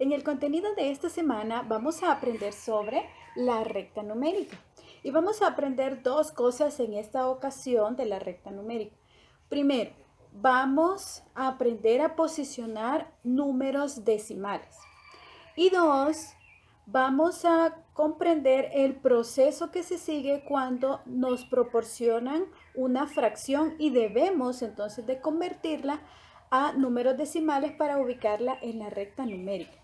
En el contenido de esta semana vamos a aprender sobre la recta numérica. Y vamos a aprender dos cosas en esta ocasión de la recta numérica. Primero, vamos a aprender a posicionar números decimales. Y dos, vamos a comprender el proceso que se sigue cuando nos proporcionan una fracción y debemos entonces de convertirla a números decimales para ubicarla en la recta numérica.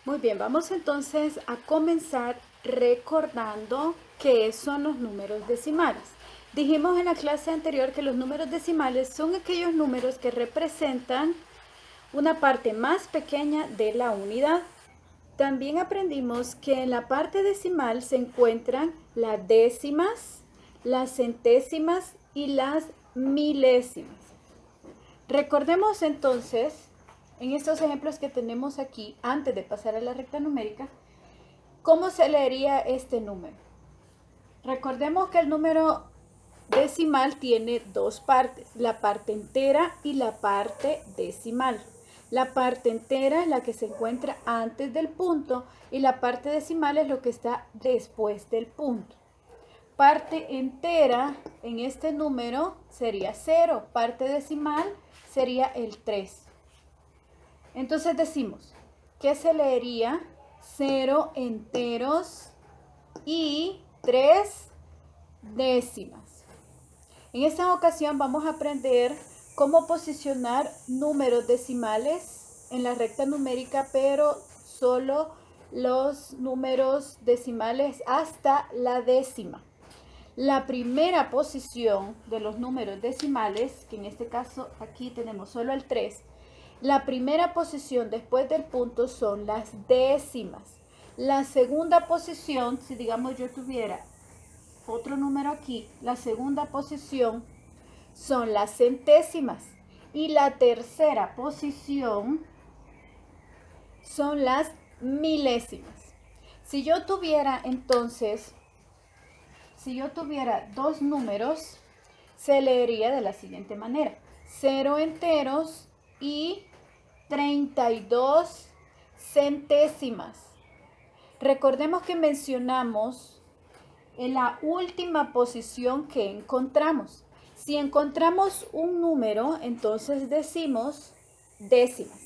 Muy bien, vamos entonces a comenzar recordando qué son los números decimales. Dijimos en la clase anterior que los números decimales son aquellos números que representan una parte más pequeña de la unidad. También aprendimos que en la parte decimal se encuentran las décimas, las centésimas y las milésimas. Recordemos entonces, en estos ejemplos que tenemos aquí, antes de pasar a la recta numérica, ¿cómo se leería este número? Recordemos que el número decimal tiene dos partes, la parte entera y la parte decimal. La parte entera es la que se encuentra antes del punto y la parte decimal es lo que está después del punto. Parte entera en este número sería 0, parte decimal sería el 3. Entonces decimos que se leería 0 enteros y 3 décimas. En esta ocasión vamos a aprender cómo posicionar números decimales en la recta numérica, pero solo los números decimales hasta la décima. La primera posición de los números decimales, que en este caso aquí tenemos solo el 3, la primera posición después del punto son las décimas. La segunda posición, si digamos yo tuviera otro número aquí, la segunda posición son las centésimas y la tercera posición son las milésimas. Si yo tuviera entonces, dos números, se leería de la siguiente manera: 0 enteros y 32 centésimas. Recordemos que mencionamos en la última posición que encontramos. Si encontramos un número, entonces decimos décimas.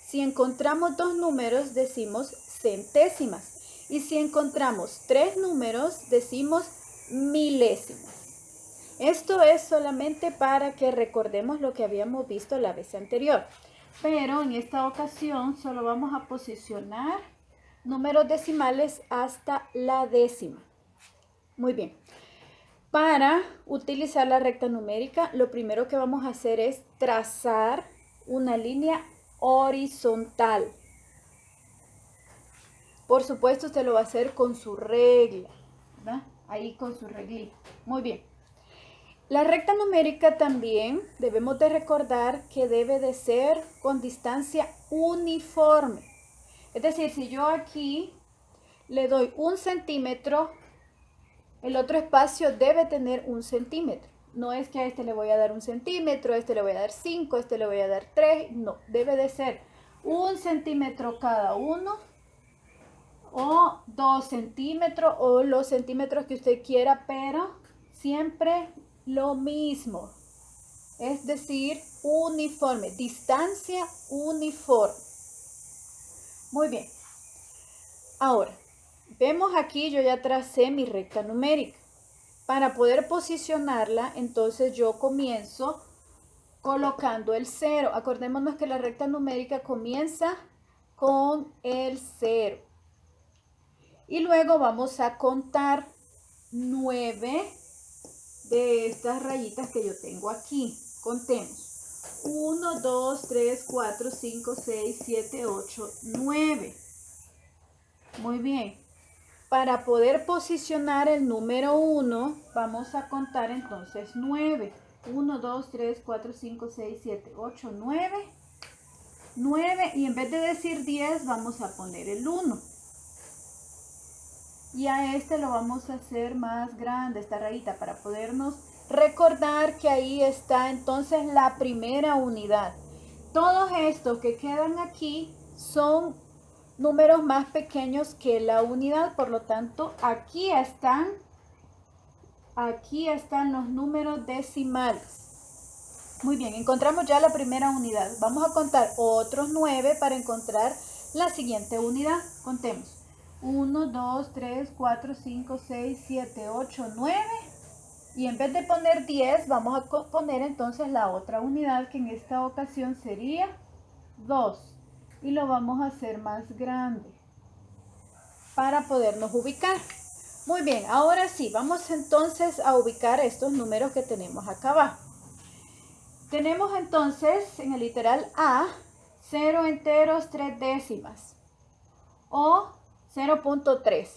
Si encontramos dos números, decimos centésimas. Y si encontramos tres números, decimos milésimas. Esto es solamente para que recordemos lo que habíamos visto la vez anterior. Pero en esta ocasión solo vamos a posicionar números decimales hasta la décima. Muy bien. Para utilizar la recta numérica, lo primero que vamos a hacer es trazar una línea horizontal. Por supuesto, usted lo va a hacer con su regla, ¿verdad? Ahí con su reglita. Muy bien. La recta numérica también debemos de recordar que debe de ser con distancia uniforme. Es decir, si yo aquí le doy 1 centímetro, el otro espacio debe tener 1 centímetro. No es que a este le voy a dar 1 centímetro, a este le voy a dar 5, a este le voy a dar 3. No, debe de ser 1 centímetro cada uno, o 2 centímetros, o los centímetros que usted quiera, pero siempre lo mismo. Es decir, uniforme, distancia uniforme. Muy bien. Ahora, vemos aquí, yo ya tracé mi recta numérica. Para poder posicionarla, entonces yo comienzo colocando el 0. Acordémonos que la recta numérica comienza con el 0. Y luego vamos a contar 9 de estas rayitas que yo tengo aquí. Contemos. 1, 2, 3, 4, 5, 6, 7, 8, 9. Muy bien. Para poder posicionar el número 1, vamos a contar entonces 9. 1, 2, 3, 4, 5, 6, 7, 8, 9. 9, y en vez de decir 10 vamos a poner el 1. Y a este lo vamos a hacer más grande, esta rayita, para podernos recordar que ahí está entonces la primera unidad. Todos estos que quedan aquí son números más pequeños que la unidad, por lo tanto, aquí están los números decimales. Muy bien, encontramos ya la primera unidad. Vamos a contar otros 9 para encontrar la siguiente unidad. Contemos. 1, 2, 3, 4, 5, 6, 7, 8, 9. Y en vez de poner 10, vamos a poner entonces la otra unidad, que en esta ocasión sería 2. Y lo vamos a hacer más grande para podernos ubicar. Muy bien, ahora sí, vamos entonces a ubicar estos números que tenemos acá abajo. Tenemos entonces en el literal A 0 enteros 3 décimas o 0.3.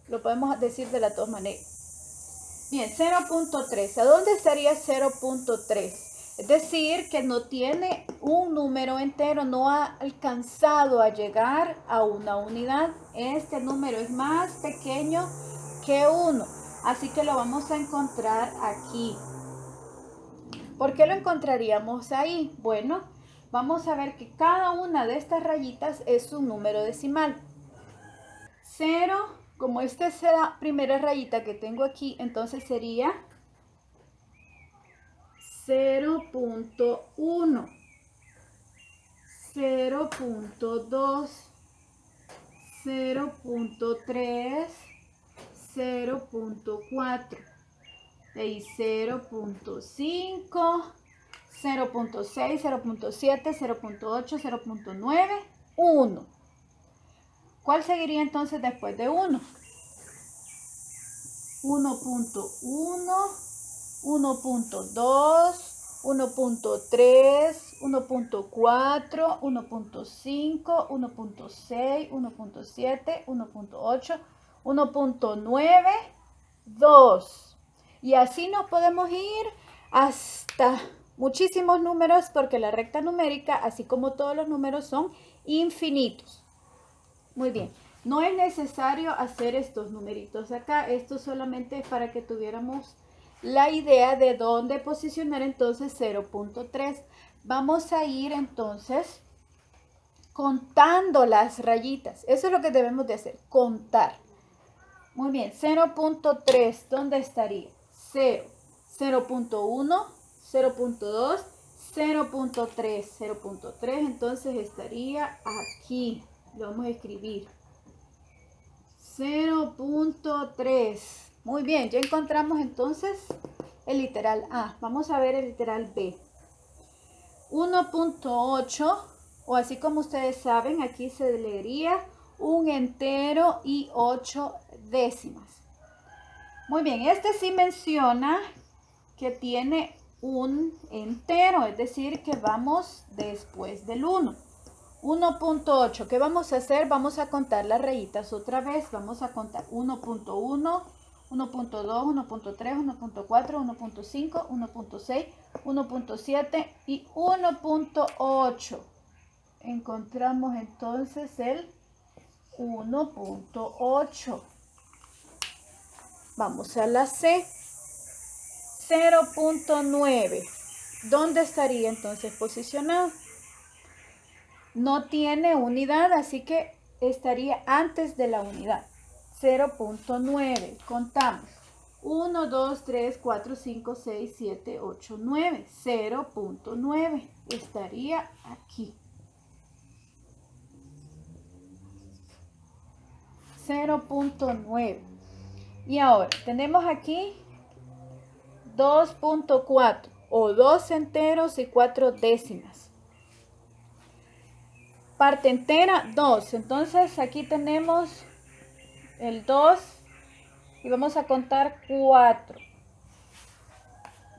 Lo podemos decir de las dos maneras. Bien, 0.3. ¿A dónde estaría 0.3? Es decir, que no tiene un número entero, no ha alcanzado a llegar a una unidad. Este número es más pequeño que 1, así que lo vamos a encontrar aquí. ¿Por qué lo encontraríamos ahí? Bueno, vamos a ver que cada una de estas rayitas es un número decimal. 0, como esta es la primera rayita que tengo aquí, entonces sería 0.1, 0.2, 0.3, 0.4. De ahí 0.5, 0.6, 0.7, 0.8, 0.9, 1. ¿Cuál seguiría entonces después de 1? 1.1, 1.2, 1.3, 1.4, 1.5, 1.6, 1.7, 1.8, 1.9, 2. Y así nos podemos ir hasta muchísimos números, porque la recta numérica, así como todos los números, son infinitos. Muy bien, no es necesario hacer estos numeritos acá. Esto solamente es para que tuviéramos la idea de dónde posicionar entonces 0.3. Vamos a ir entonces contando las rayitas. Eso es lo que debemos de hacer, contar. Muy bien, 0.3, ¿dónde estaría? 0, 0.1, 0.2, 0.3, 0.3, entonces estaría aquí. Lo vamos a escribir. 0.3. Muy bien, ya encontramos entonces el literal A. Vamos a ver el literal B. 1.8, o así como ustedes saben, aquí se leería un entero y 8 décimas. Muy bien, este sí menciona que tiene un entero, es decir, que vamos después del 1. 1.8, ¿qué vamos a hacer? Vamos a contar las rayitas otra vez. Vamos a contar 1.1, 1.2, 1.3, 1.4, 1.5, 1.6, 1.7 y 1.8. Encontramos entonces el 1.8. Vamos a la C. 0.9. ¿Dónde estaría entonces posicionado? No tiene unidad, así que estaría antes de la unidad. 0.9. Contamos. 1, 2, 3, 4, 5, 6, 7, 8, 9. 0.9. Estaría aquí. 0.9. Y ahora tenemos aquí 2.4 o 2 enteros y 4 décimas. Parte entera 2. Entonces aquí tenemos el 2 y vamos a contar 4.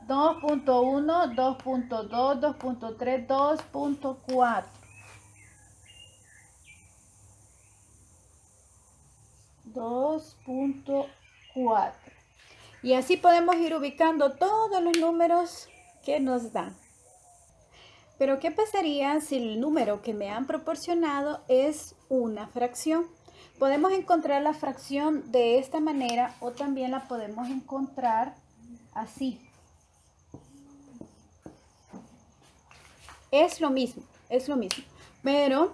2.1, 2.2, 2.3, 2.4. 2.4. Y así podemos ir ubicando todos los números que nos dan. Pero ¿qué pasaría si el número que me han proporcionado es una fracción? Podemos encontrar la fracción de esta manera o también la podemos encontrar así. Es lo mismo, pero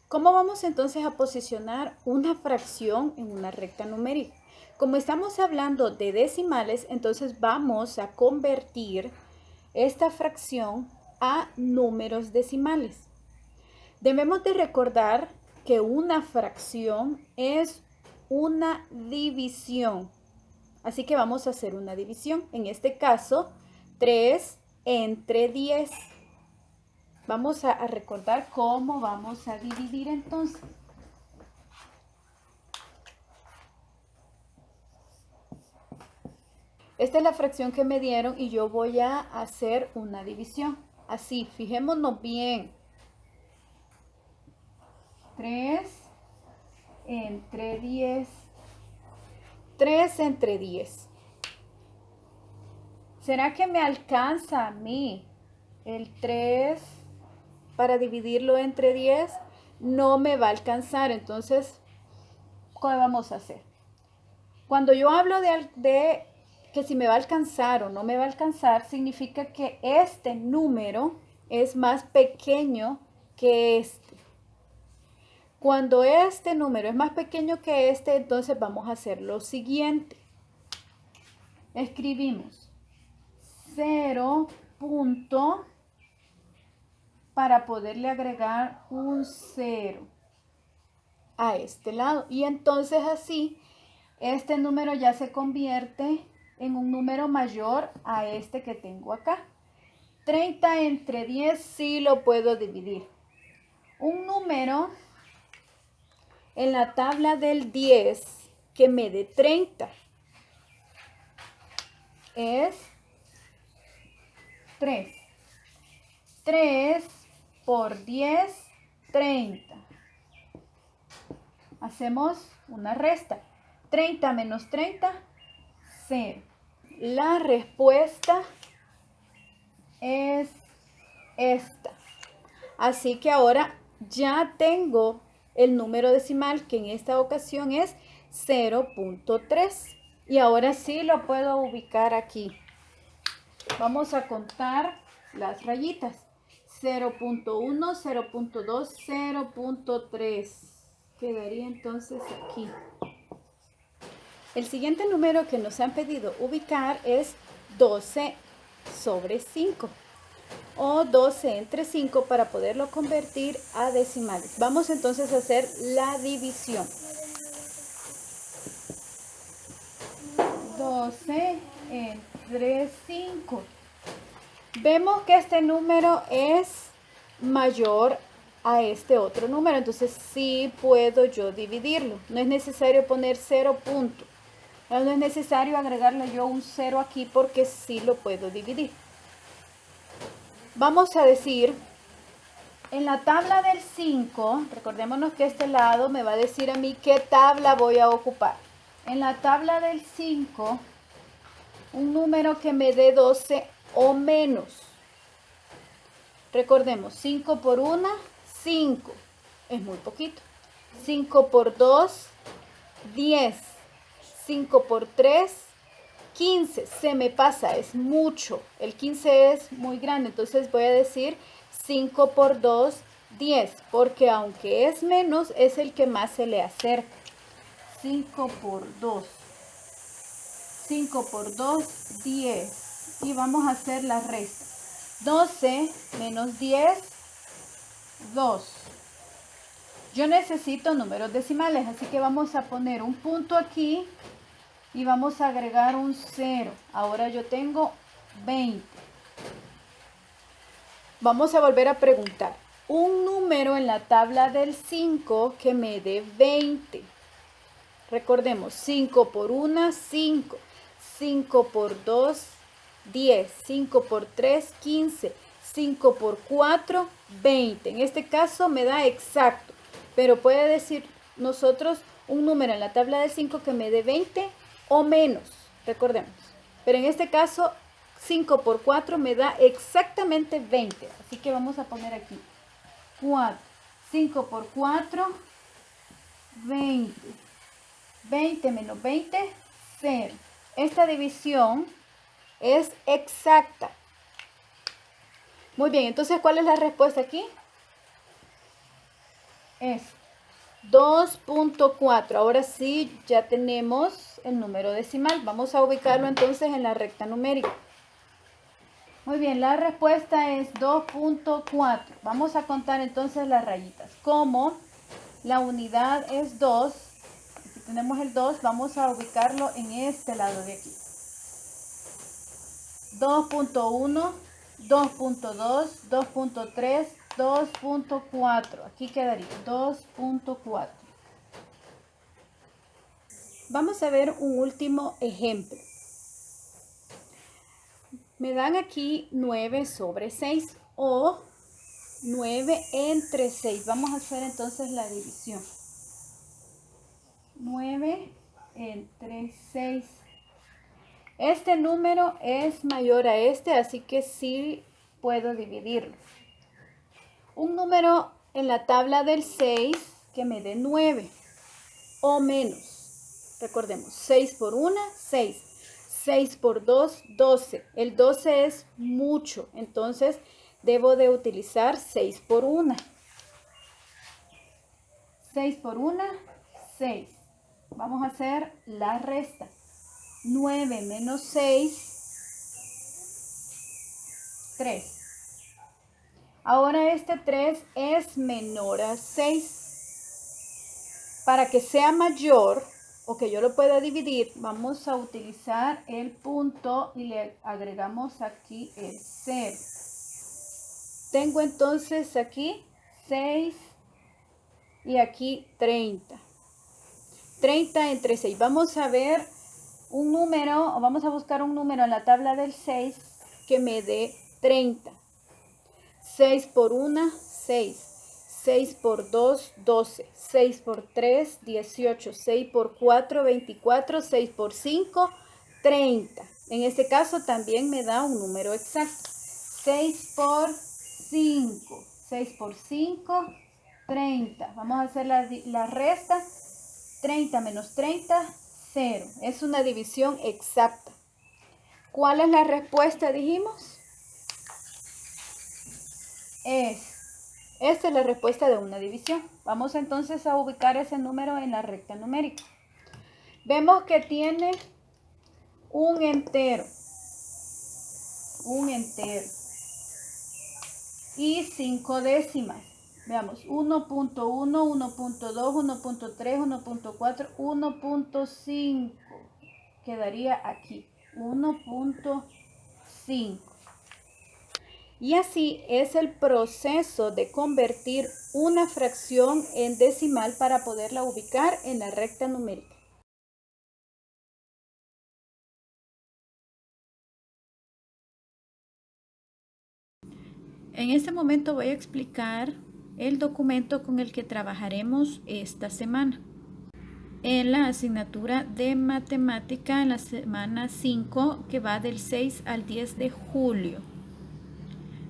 ¿Cómo vamos entonces a posicionar una fracción en una recta numérica? Como estamos hablando de decimales, entonces vamos a convertir esta fracción a números decimales. Debemos de recordar que una fracción es una división. Así que vamos a hacer una división. En este caso, 3 entre 10. Vamos a recordar cómo vamos a dividir entonces. Esta es la fracción que me dieron y yo voy a hacer una división. Así, fijémonos bien. 3 entre 10. 3 entre 10. ¿Será que me alcanza a mí el 3 para dividirlo entre 10? No me va a alcanzar. Entonces, ¿cómo vamos a hacer? Cuando yo hablo de que si me va a alcanzar o no me va a alcanzar, significa que este número es más pequeño que este. Cuando este número es más pequeño que este, entonces vamos a hacer lo siguiente. Escribimos 0 punto para poderle agregar un 0 a este lado. Y entonces así, este número ya se convierte en un número mayor a este que tengo acá. 30 entre 10 sí lo puedo dividir. Un número en la tabla del 10 que me dé 30 es 3. 3 por 10, 30. Hacemos una resta. 30 menos 30, 0. La respuesta es esta. Así que ahora ya tengo el número decimal, que en esta ocasión es 0.3. Y ahora sí lo puedo ubicar aquí. Vamos a contar las rayitas. 0.1, 0.2, 0.3. Quedaría entonces aquí. El siguiente número que nos han pedido ubicar es 12 sobre 5 o 12 entre 5 para poderlo convertir a decimales. Vamos entonces a hacer la división. 12 entre 5. Vemos que este número es mayor a este otro número, entonces sí puedo yo dividirlo. No es necesario poner 0 punto. No es necesario agregarle yo un 0 aquí porque sí lo puedo dividir. Vamos a decir, en la tabla del 5, recordémonos que este lado me va a decir a mí qué tabla voy a ocupar. En la tabla del 5, un número que me dé 12 o menos. Recordemos, 5 por 1, 5. Es muy poquito. 5 por 2, 10. 5 por 3, 15. Se me pasa, es mucho. El 15 es muy grande, entonces voy a decir 5 por 2, 10. Porque aunque es menos, es el que más se le acerca. 5 por 2. 5 por 2, 10. Y vamos a hacer la resta. 12 menos 10, 2. Yo necesito números decimales, así que vamos a poner un punto aquí y vamos a agregar un 0. Ahora yo tengo 20. Vamos a volver a preguntar. Un número en la tabla del 5 que me dé 20. Recordemos, 5 por 1, 5. 5 por 2, 10. 5 por 3, 15. 5 por 4, 20. En este caso me da exacto. Pero puede decir nosotros un número en la tabla del 5 que me dé 20 o menos. Recordemos. Pero en este caso, 5 por 4 me da exactamente 20. Así que vamos a poner aquí 4. 5 por 4, 20. 20 menos 20, 0. Esta división es exacta. Muy bien, entonces, ¿cuál es la respuesta aquí? es 2.4. Ahora sí, ya tenemos el número decimal. Vamos a ubicarlo entonces en la recta numérica. Muy bien, la respuesta es 2.4. Vamos a contar entonces las rayitas. Como la unidad es 2, aquí tenemos el 2, vamos a ubicarlo en este lado de aquí. 2.1, 2.2, 2.3, 2.4. Aquí quedaría 2.4. Vamos a ver un último ejemplo. Me dan aquí 9 sobre 6 o 9 entre 6. Vamos a hacer entonces la división. 9 entre 6. Este número es mayor a este, así que sí puedo dividirlo. Un número en la tabla del 6 que me dé 9 o menos. Recordemos, 6 por 1, 6. 6 por 2, 12. El 12 es mucho, entonces debo de utilizar 6 por 1. 6 por 1, 6. Vamos a hacer la resta. 9 menos 6, 3. Ahora este 3 es menor a 6. Para que sea mayor o que yo lo pueda dividir, vamos a utilizar el punto y le agregamos aquí el 0. Tengo entonces aquí 6 y aquí 30. 30 entre 6. Vamos a ver un número, o vamos a buscar un número en la tabla del 6 que me dé 30. 6 por 1, 6. 6 por 2, 12. 6 por 3, 18. 6 por 4, 24. 6 por 5, 30. En este caso también me da un número exacto. 6 por 5. 6 por 5, 30. Vamos a hacer la resta. 30 menos 30, 0. Es una división exacta. ¿Cuál es la respuesta, dijimos? Esta es la respuesta de una división. Vamos entonces a ubicar ese número en la recta numérica. Vemos que tiene un entero y 5 décimas. Veamos, 1.1, 1.2, 1.3, 1.4, 1.5. Quedaría aquí, 1.5. Y así es el proceso de convertir una fracción en decimal para poderla ubicar en la recta numérica. En este momento voy a explicar el documento con el que trabajaremos esta semana. En la asignatura de matemática en la semana 5, que va del 6 al 10 de julio.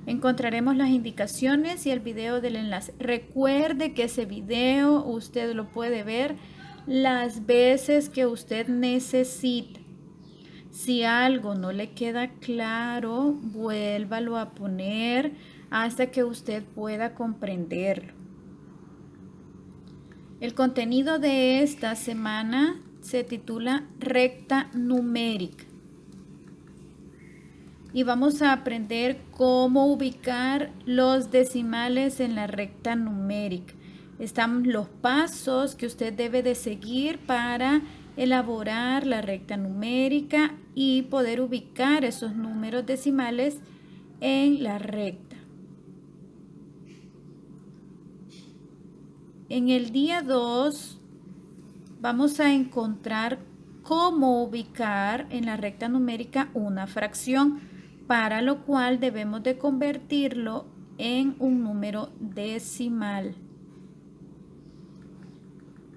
Encontraremos las indicaciones y el video del enlace. Recuerde que ese video usted lo puede ver las veces que usted necesite. Si algo no le queda claro, vuélvalo a poner hasta que usted pueda comprenderlo. El contenido de esta semana se titula Recta numérica. Y vamos a aprender cómo ubicar los decimales en la recta numérica. Están los pasos que usted debe de seguir para elaborar la recta numérica y poder ubicar esos números decimales en la recta. En el día 2 vamos a encontrar cómo ubicar en la recta numérica una fracción, para lo cual debemos de convertirlo en un número decimal.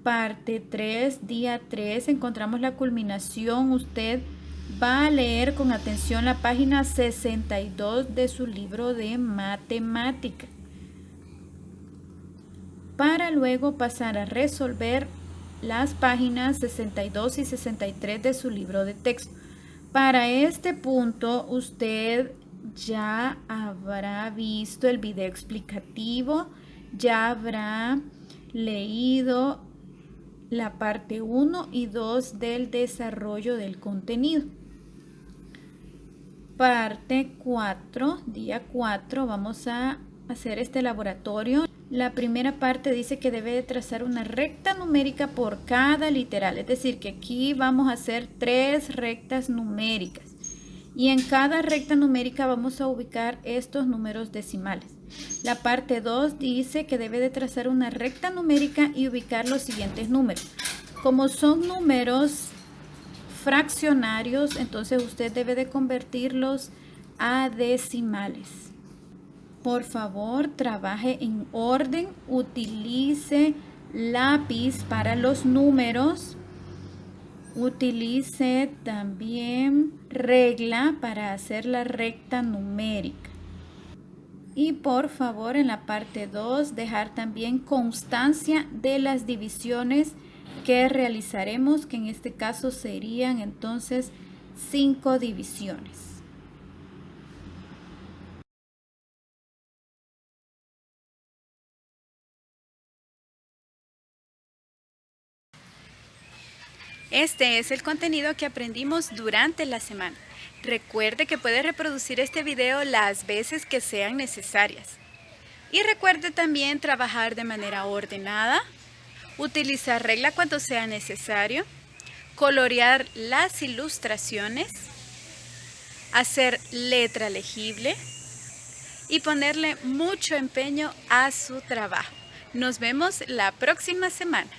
Parte 3, día 3, encontramos la culminación. Usted va a leer con atención la página 62 de su libro de matemática, para luego pasar a resolver las páginas 62 y 63 de su libro de texto. Para este punto, usted ya habrá visto el video explicativo, ya habrá leído la parte 1 y 2 del desarrollo del contenido. Parte 4, día 4, vamos a hacer este laboratorio. La primera parte dice que debe de trazar una recta numérica por cada literal, es decir, que aquí vamos a hacer 3 rectas numéricas y en cada recta numérica vamos a ubicar estos números decimales. La parte 2 dice que debe de trazar una recta numérica y ubicar los siguientes números. Como son números fraccionarios, entonces usted debe de convertirlos a decimales. Por favor, trabaje en orden, utilice lápiz para los números, utilice también regla para hacer la recta numérica. Y por favor, en la parte 2, dejar también constancia de las divisiones que realizaremos, que en este caso serían entonces 5 divisiones. Este es el contenido que aprendimos durante la semana. Recuerde que puede reproducir este video las veces que sean necesarias. Y recuerde también trabajar de manera ordenada, utilizar regla cuando sea necesario, colorear las ilustraciones, hacer letra legible y ponerle mucho empeño a su trabajo. Nos vemos la próxima semana.